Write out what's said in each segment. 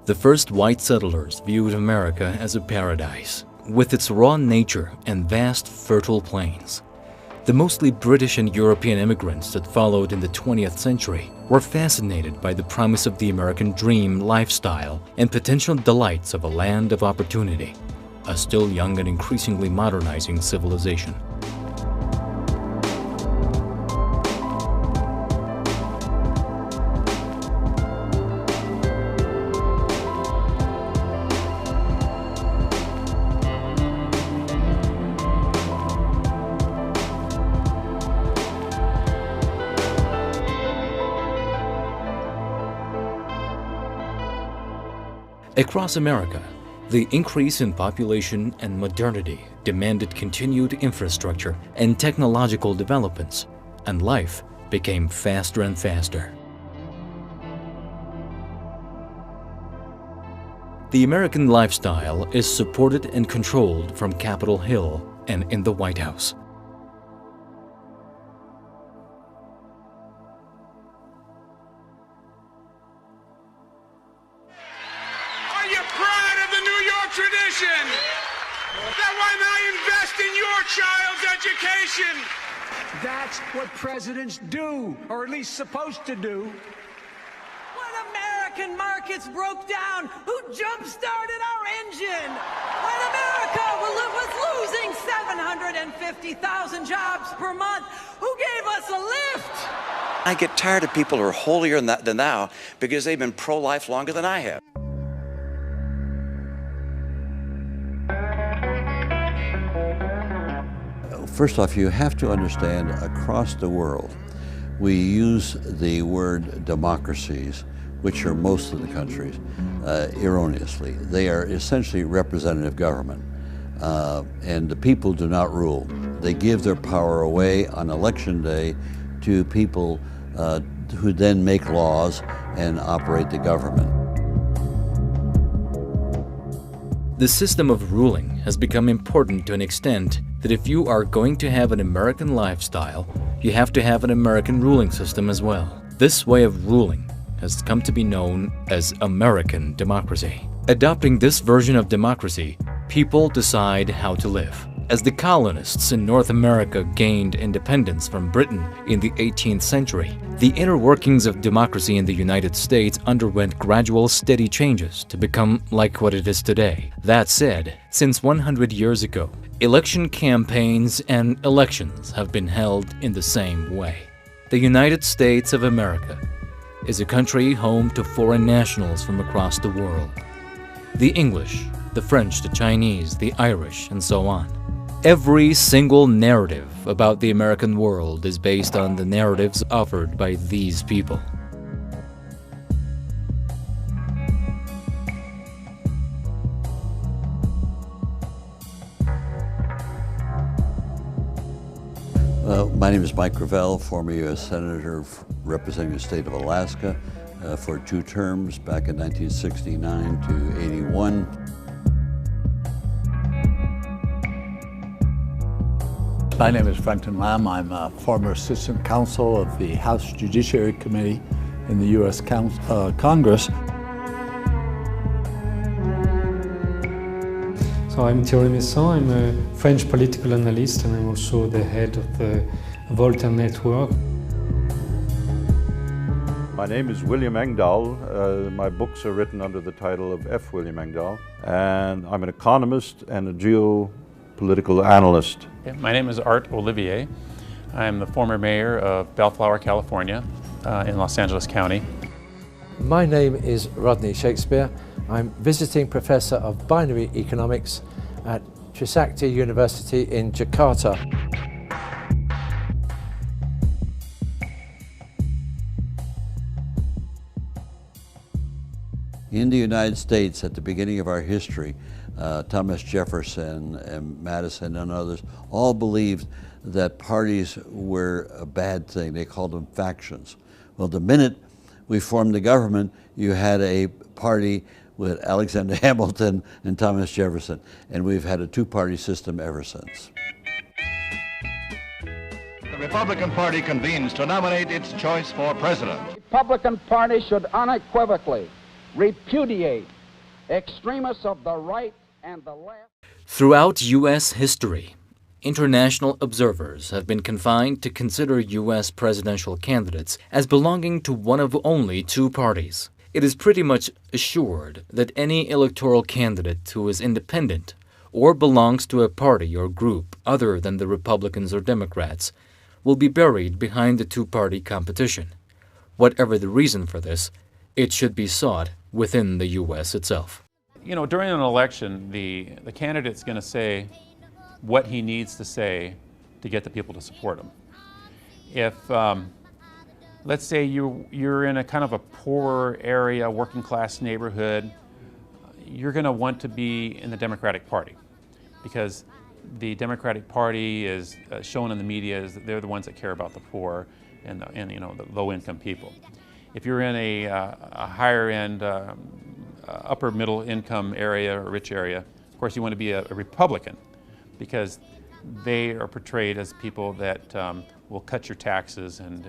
The first white settlers viewed America as a paradise, with its raw nature and vast fertile plains. The mostly British and European immigrants that followed in the 20th century were fascinated by the promise of the American dream lifestyle and potential delights of a land of opportunity, a still young and increasingly modernizing civilization. Across America, the increase in population and modernity demanded continued infrastructure and technological developments, and life became faster and faster. The American lifestyle is supported and controlled from Capitol Hill and in the White House. Tradition that why not invest in your child's education? That's what presidents do, or at least supposed to do. When American markets broke down, who jump-started our engine? When America was losing 750,000 jobs per month, who gave us a lift? I get tired of people who are holier than thou because they've been pro-life longer than I have. First off, you have to understand across the world, we use the word democracies, which are most of the countries, erroneously. They are essentially representative government, and the people do not rule. They give their power away on election day to people who then make laws and operate the government. The system of ruling has become important to an extent that if you are going to have an American lifestyle, you have to have an American ruling system as well. This way of ruling has come to be known as American democracy. Adopting this version of democracy, people decide how to live. As the colonists in North America gained independence from Britain in the 18th century, the inner workings of democracy in the United States underwent gradual, steady changes to become like what it is today. That said, since 100 years ago, election campaigns and elections have been held in the same way. The United States of America is a country home to foreign nationals from across the world. The English, the French, the Chinese, the Irish, and so on. Every single narrative about the American world is based on the narratives offered by these people. My name is Mike Gravel, former U.S. Senator representing the state of Alaska for 2 terms back in 1969 to 81. My name is Frenton Lamb. I'm a former assistant counsel of the House Judiciary Committee in the U.S. Congress. So I'm Thierry Messon. I'm a French political analyst and I'm also the head of the Voltaire Network. My name is William Engdahl. My books are written under the title of F. William Engdahl, and I'm an economist and a geopolitical analyst. My name is Art Olivier. I'm the former mayor of Bellflower, California, in Los Angeles County. My name is Rodney Shakespeare. I'm visiting professor of binary economics at Trisakti University in Jakarta. In the United States, at the beginning of our history, Thomas Jefferson and Madison and others all believed that parties were a bad thing. They called them factions. Well, the minute we formed the government, you had a party with Alexander Hamilton and Thomas Jefferson, and we've had a 2-party system ever since. The Republican Party convenes to nominate its choice for president. The Republican Party should unequivocally repudiate extremists of the right and the left. Throughout U.S. history, international observers have been confined to consider U.S. presidential candidates as belonging to one of only two parties. It is pretty much assured that any electoral candidate who is independent or belongs to a party or group other than the Republicans or Democrats will be buried behind the two-party competition. Whatever the reason for this, it should be sought within the U.S. itself. You know, during an election, the candidate's going to say what he needs to say to get the people to support him. If, let's say you're in a kind of a poor area, working class neighborhood, you're going to want to be in the Democratic Party because the Democratic Party is shown in the media as they're the ones that care about the poor and you know, the low-income people. If you're in a higher-end, upper middle-income area or rich area, of course you want to be a Republican because they are portrayed as people that will cut your taxes and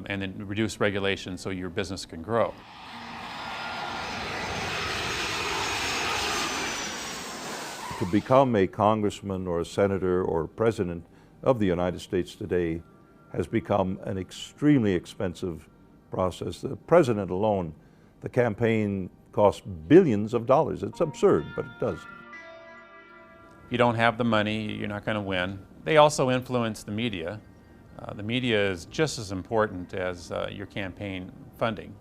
then reduce regulation so your business can grow. To become a congressman or a senator or a president of the United States today has become an extremely expensive process. The president alone, the campaign costs billions of dollars. It's absurd, but it does. You don't have the money, you're not going to win. They also influence the media. The media is just as important as your campaign funding.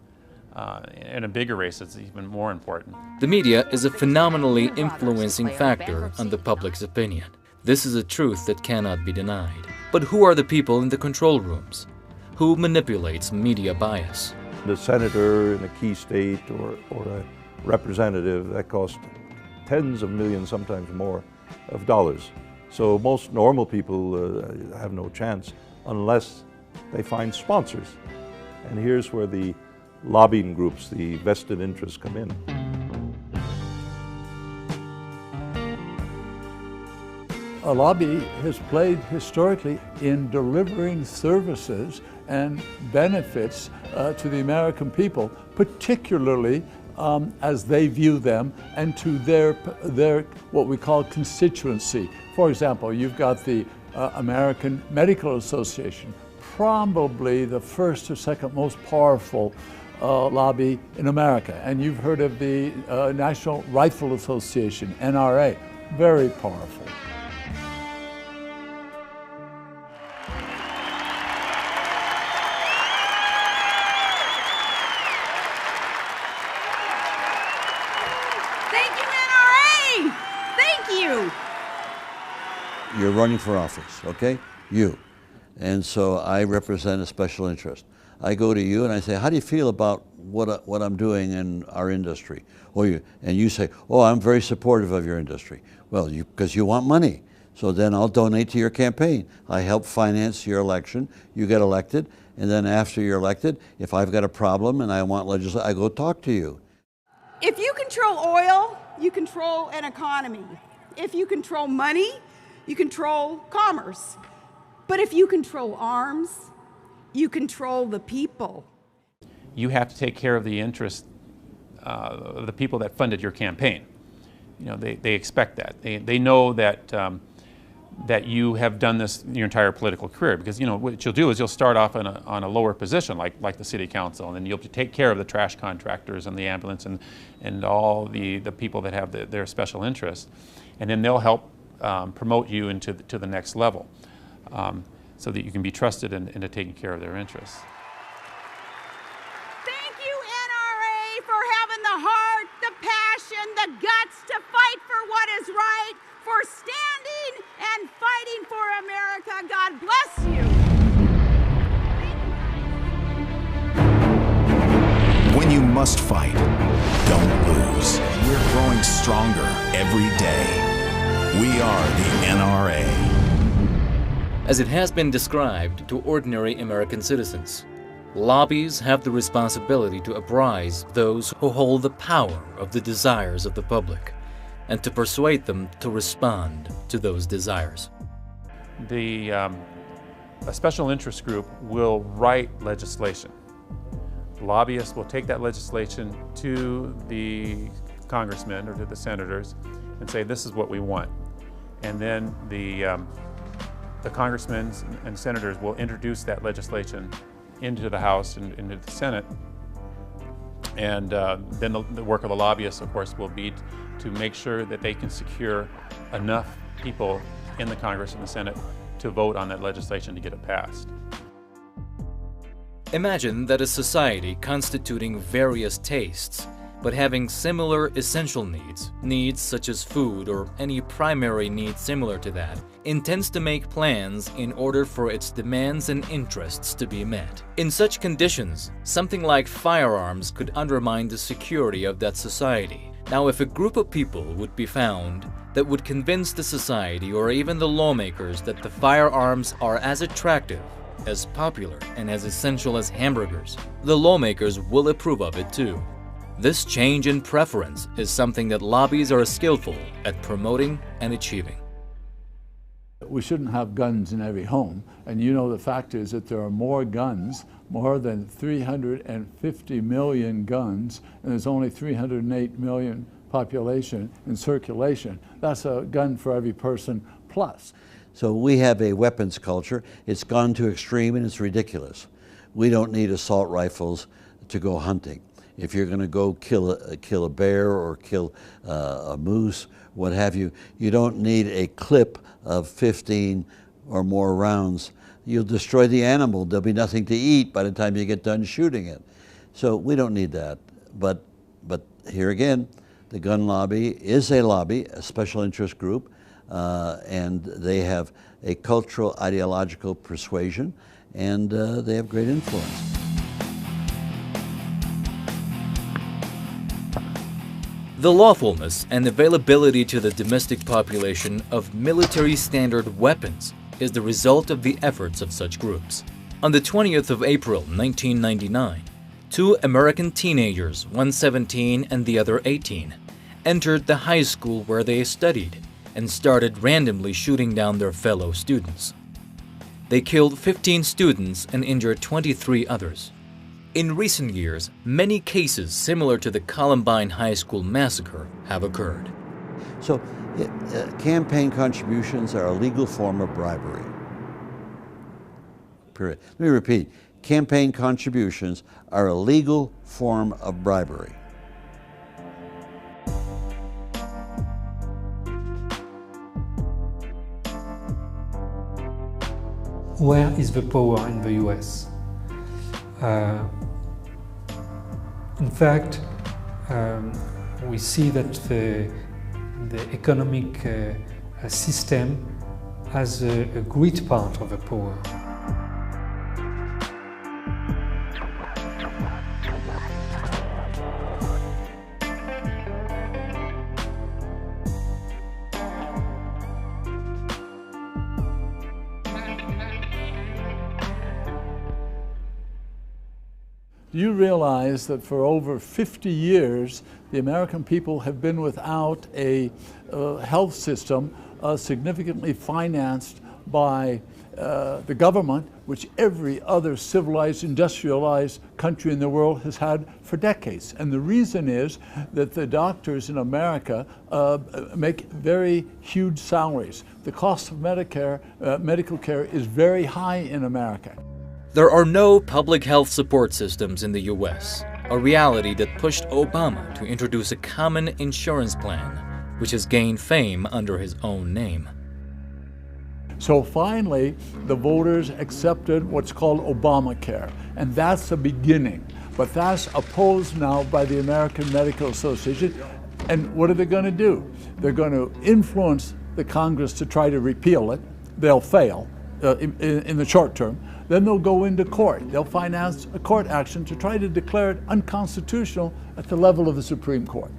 In a bigger race, it's even more important. The media is a phenomenally influencing factor on the public's opinion. This is a truth that cannot be denied. But who are the people in the control rooms? Who manipulates media bias? The senator in a key state or a representative, that costs tens of millions, sometimes more, of dollars. So most normal people have no chance unless they find sponsors. And here's where the lobbying groups, the vested interests, come in. A lobby has played historically in delivering services and benefits to the American people, particularly as they view them and to their what we call constituency. For example, you've got the American Medical Association, probably the first or second most powerful lobby in America. And you've heard of the National Rifle Association, NRA, very powerful. Thank you, NRA! Thank you! You're running for office, okay? You. And so I represent a special interest. I go to you and I say, how do you feel about what I'm doing in our industry? And you say, oh, I'm very supportive of your industry. Well, because you want money. So then I'll donate to your campaign. I help finance your election. You get elected. And then after you're elected, if I've got a problem and I want legislation, I go talk to you. If you control oil, you control an economy. If you control money, you control commerce. But if you control arms, you control the people. You have to take care of the interests of the people that funded your campaign. You know, they expect that. They know that that you have done this your entire political career, because you know what you'll do is you'll start off on a lower position like the city council, and then you'll take care of the trash contractors and the ambulance and all the people that have their special interests, and then they'll help promote you into the next level. So that you can be trusted into taking care of their interests. Thank you, NRA, for having the heart, the passion, the guts to fight for what is right, for standing and fighting for America. God bless you. When you must fight, don't lose. We're growing stronger every day. We are the NRA. As it has been described to ordinary American citizens, lobbies have the responsibility to apprise those who hold the power of the desires of the public and to persuade them to respond to those desires. A special interest group will write legislation. lobbyists will take that legislation to the congressmen or to the senators and say, this is what we want. And then the congressmen and senators will introduce that legislation into the House and into the Senate. And then the work of the lobbyists, of course, will be to make sure that they can secure enough people in the Congress and the Senate to vote on that legislation to get it passed. Imagine that a society constituting various tastes, but having similar essential needs such as food or any primary need similar to that, intends to make plans in order for its demands and interests to be met. In such conditions, something like firearms could undermine the security of that society. Now, if a group of people would be found that would convince the society or even the lawmakers that the firearms are as attractive, as popular, and as essential as hamburgers, the lawmakers will approve of it too. This change in preference is something that lobbies are skillful at promoting and achieving. We shouldn't have guns in every home, and you know the fact is that there are more guns, more than 350 million guns, and there's only 308 million population in circulation. That's a gun for every person plus. So we have a weapons culture. It's gone to extreme and it's ridiculous. We don't need assault rifles to go hunting. If you're going to go kill a bear or kill a moose, what have you, you don't need a clip of 15 or more rounds. You'll destroy the animal. There'll be nothing to eat by the time you get done shooting it. So we don't need that. But here again, the gun lobby is a lobby, a special interest group, and they have a cultural, ideological persuasion, and they have great influence. The lawfulness and availability to the domestic population of military standard weapons is the result of the efforts of such groups. On the 20th of April, 1999, two American teenagers, one 17 and the other 18, entered the high school where they studied and started randomly shooting down their fellow students. They killed 15 students and injured 23 others. In recent years, many cases similar to the Columbine High School massacre have occurred. So campaign contributions are a legal form of bribery. Period. Let me repeat. Campaign contributions are a legal form of bribery. Where is the power in the US? In fact, we see that the economic system has a great part of the power. Do you realize that for over 50 years, the American people have been without a health system significantly financed by the government, which every other civilized, industrialized country in the world has had for decades? And the reason is that the doctors in America make very huge salaries. The cost of medical care is very high in America. There are no public health support systems in the US, a reality that pushed Obama to introduce a common insurance plan, which has gained fame under his own name. So finally, the voters accepted what's called Obamacare, and that's the beginning. But that's opposed now by the American Medical Association. And what are they going to do? They're going to influence the Congress to try to repeal it. They'll fail in the short term. Then they'll go into court. They'll finance a court action to try to declare it unconstitutional at the level of the Supreme Court.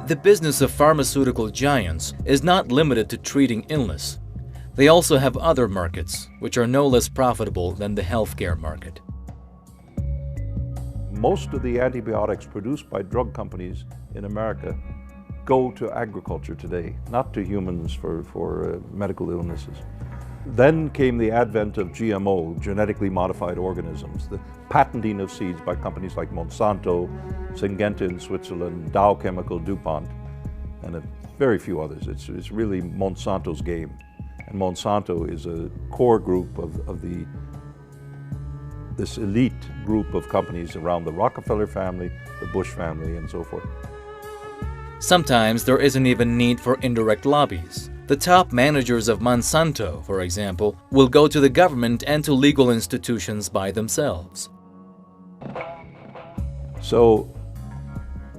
The business of pharmaceutical giants is not limited to treating illness. They also have other markets, which are no less profitable than the healthcare market. Most of the antibiotics produced by drug companies in America go to agriculture today, not to humans for medical illnesses. Then came the advent of GMO, genetically modified organisms, the patenting of seeds by companies like Monsanto, Syngenta in Switzerland, Dow Chemical, DuPont, and very few others. It's really Monsanto's game. And Monsanto is a core group of this elite group of companies around the Rockefeller family, the Bush family, and so forth. Sometimes there isn't even need for indirect lobbies. The top managers of Monsanto, for example, will go to the government and to legal institutions by themselves. So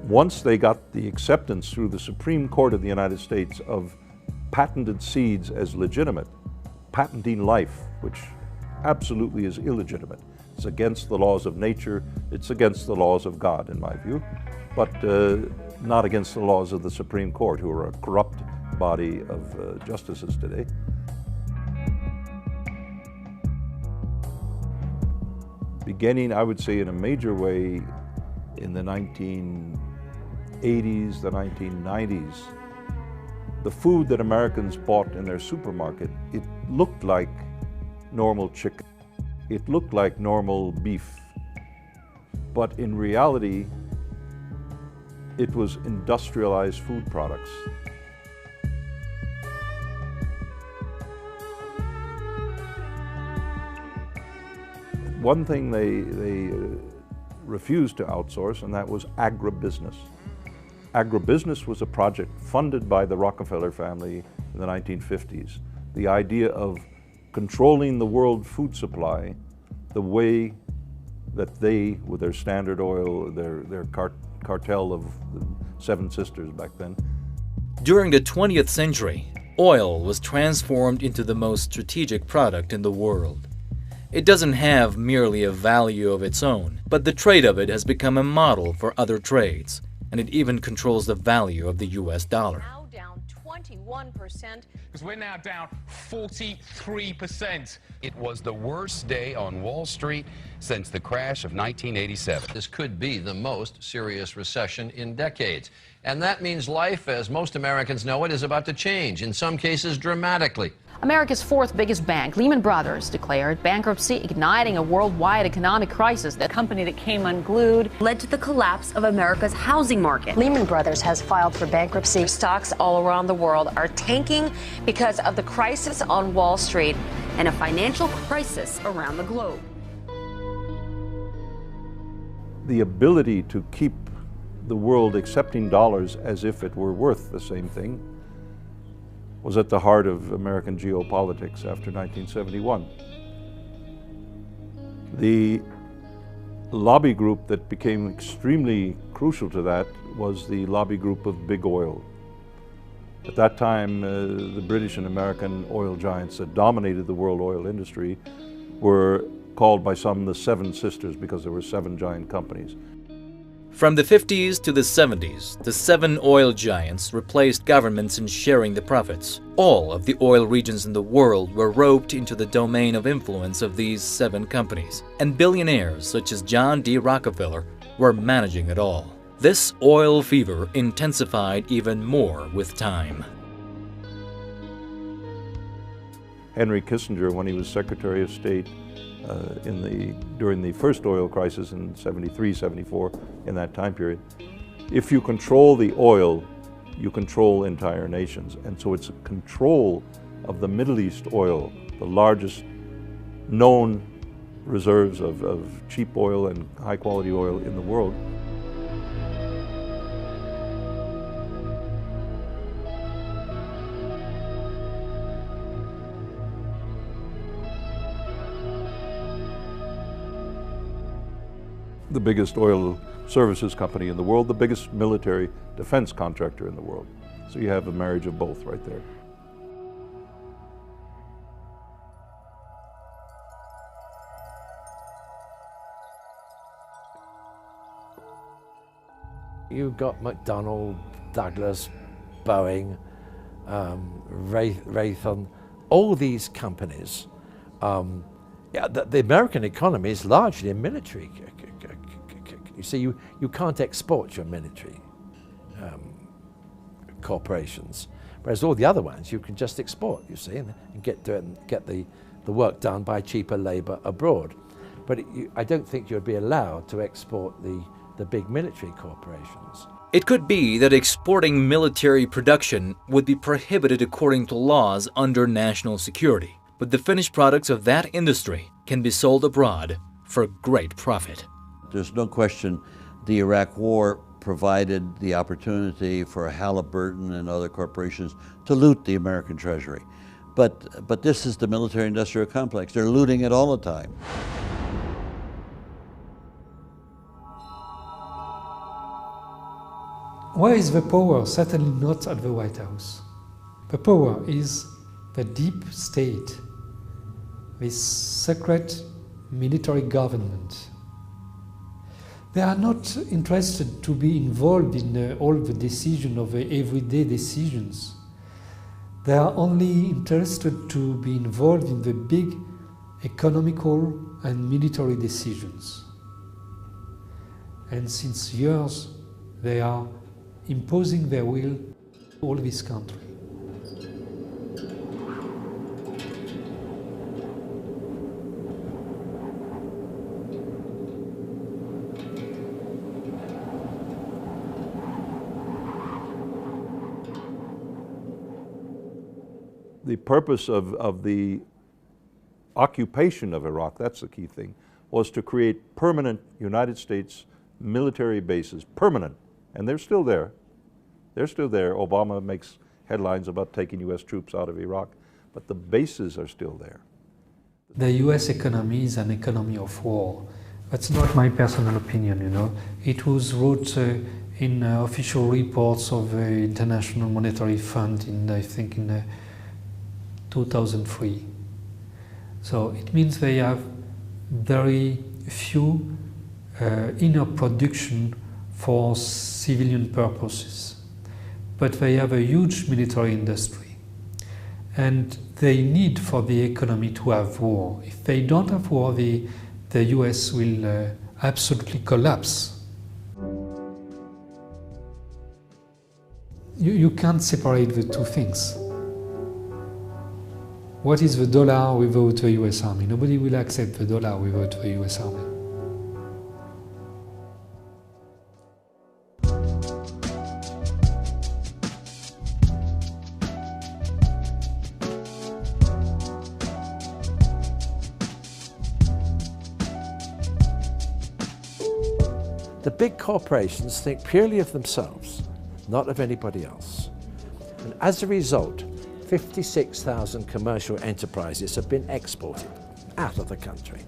once they got the acceptance through the Supreme Court of the United States of patented seeds as legitimate, patenting life, which absolutely is illegitimate. It's against the laws of nature, it's against the laws of God, in my view, but not against the laws of the Supreme Court, who are a corrupt body of justices today. Beginning, I would say, in a major way in the 1980s, the 1990s, the food that Americans bought in their supermarket, it looked like normal chicken. It looked like normal beef. But in reality, it was industrialized food products. One thing they refused to outsource, and that was agribusiness. Agribusiness was a project funded by the Rockefeller family in the 1950s. The idea of controlling the world food supply the way that they, with their Standard Oil, their cartel of the Seven Sisters back then. During the 20th century, oil was transformed into the most strategic product in the world. It doesn't have merely a value of its own, but the trade of it has become a model for other trades, and it even controls the value of the US dollar. Now down 21%. Because we're now down 43%. It was the worst day on Wall Street since the crash of 1987. This could be the most serious recession in decades. And that means life, as most Americans know it, is about to change, in some cases dramatically. America's fourth biggest bank, Lehman Brothers, declared bankruptcy, igniting a worldwide economic crisis. The company that came unglued led to the collapse of America's housing market. Lehman Brothers has filed for bankruptcy. Stocks all around the world are tanking because of the crisis on Wall Street and a financial crisis around the globe. The ability to keep the world accepting dollars as if it were worth the same thing was at the heart of American geopolitics after 1971. The lobby group that became extremely crucial to that was the lobby group of Big Oil. At that time, the British and American oil giants that dominated the world oil industry were called by some the Seven Sisters because there were 7 giant companies. From the 50s to the 70s, the 7 oil giants replaced governments in sharing the profits. All of the oil regions in the world were roped into the domain of influence of these 7 companies, and billionaires such as John D. Rockefeller were managing it all. This oil fever intensified even more with time. Henry Kissinger, when he was Secretary of State, during the first oil crisis in 73, 74, in that time period, if you control the oil, you control entire nations. And so it's a control of the Middle East oil, the largest known reserves of cheap oil and high quality oil in the world. The biggest oil services company in the world, the biggest military defense contractor in the world. So you have a marriage of both right there. You've got McDonnell, Douglas, Boeing, Raytheon, all these companies. The American economy is largely a military. You see, you can't export your military corporations. Whereas all the other ones you can just export, you see, and get the work done by cheaper labour abroad. But I don't think you'd be allowed to export the big military corporations. It could be that exporting military production would be prohibited according to laws under national security, but the finished products of that industry can be sold abroad for great profit. There's no question the Iraq War provided the opportunity for Halliburton and other corporations to loot the American treasury. But this is the military-industrial complex. They're looting it all the time. Where is the power? Certainly not at the White House. The power is the deep state, this secret military government. They are not interested to be involved in all the decisions of the everyday decisions. They are only interested to be involved in the big economical and military decisions. And since years, they are imposing their will all this country. The purpose of the occupation of Iraq, that's the key thing, was to create permanent United States military bases, permanent. And they're still there. They're still there. Obama makes headlines about taking U.S. troops out of Iraq, but the bases are still there. The U.S. economy is an economy of war. That's not my personal opinion, you know. It was wrote in official reports of the International Monetary Fund in, I think, in 2003. So it means they have very few inner production for civilian purposes, but they have a huge military industry, and they need for the economy to have war. If they don't have war, the US will absolutely collapse. You can't separate the two things. What is the dollar without the US Army? Nobody will accept the dollar without the US Army. The big corporations think purely of themselves, not of anybody else. And as a result, 56,000 commercial enterprises have been exported out of the country.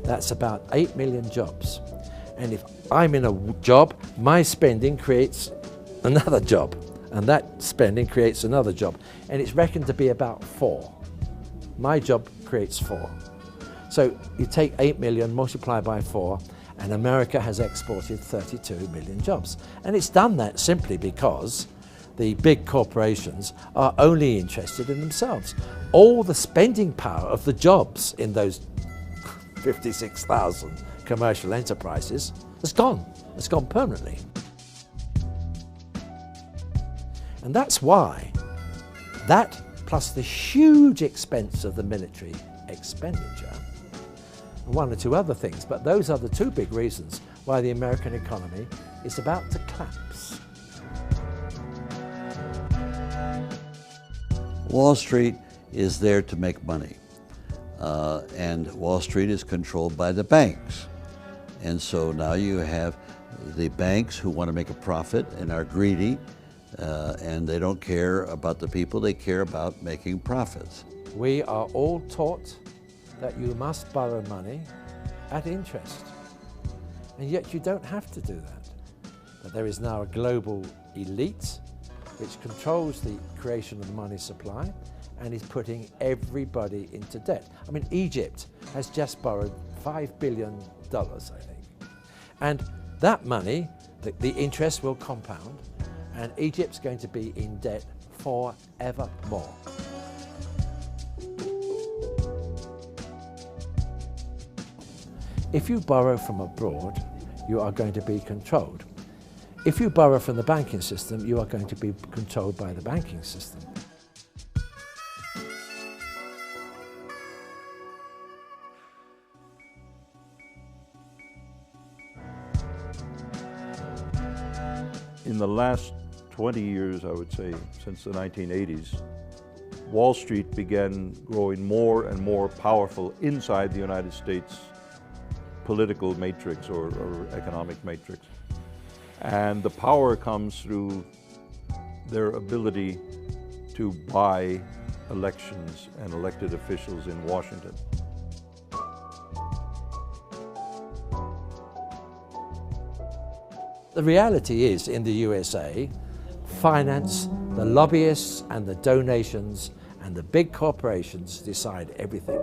That's about 8 million jobs. And if I'm in a job, my spending creates another job, and that spending creates another job. And it's reckoned to be about 4. My job creates 4. So you take 8 million, multiply by 4, and America has exported 32 million jobs. And it's done that simply because the big corporations are only interested in themselves. All the spending power of the jobs in those 56,000 commercial enterprises has gone. It's gone permanently. And that's why that, plus the huge expense of the military expenditure, one or two other things, but those are the two big reasons why the American economy is about to collapse. Wall Street is there to make money, and Wall Street is controlled by the banks. And so now you have the banks who want to make a profit and are greedy, and they don't care about the people, they care about making profits. We are all taught that you must borrow money at interest, and yet you don't have to do that. But there is now a global elite which controls the creation of the money supply and is putting everybody into debt. I mean, Egypt has just borrowed $5 billion, I think. And that money, the interest will compound, and Egypt's going to be in debt forevermore. If you borrow from abroad, you are going to be controlled. If you borrow from the banking system, you are going to be controlled by the banking system. In the last 20 years, I would say, since the 1980s, Wall Street began growing more and more powerful inside the United States political matrix or economic matrix. And the power comes through their ability to buy elections and elected officials in Washington. The reality is, in the USA, finance, the lobbyists and the donations and the big corporations decide everything.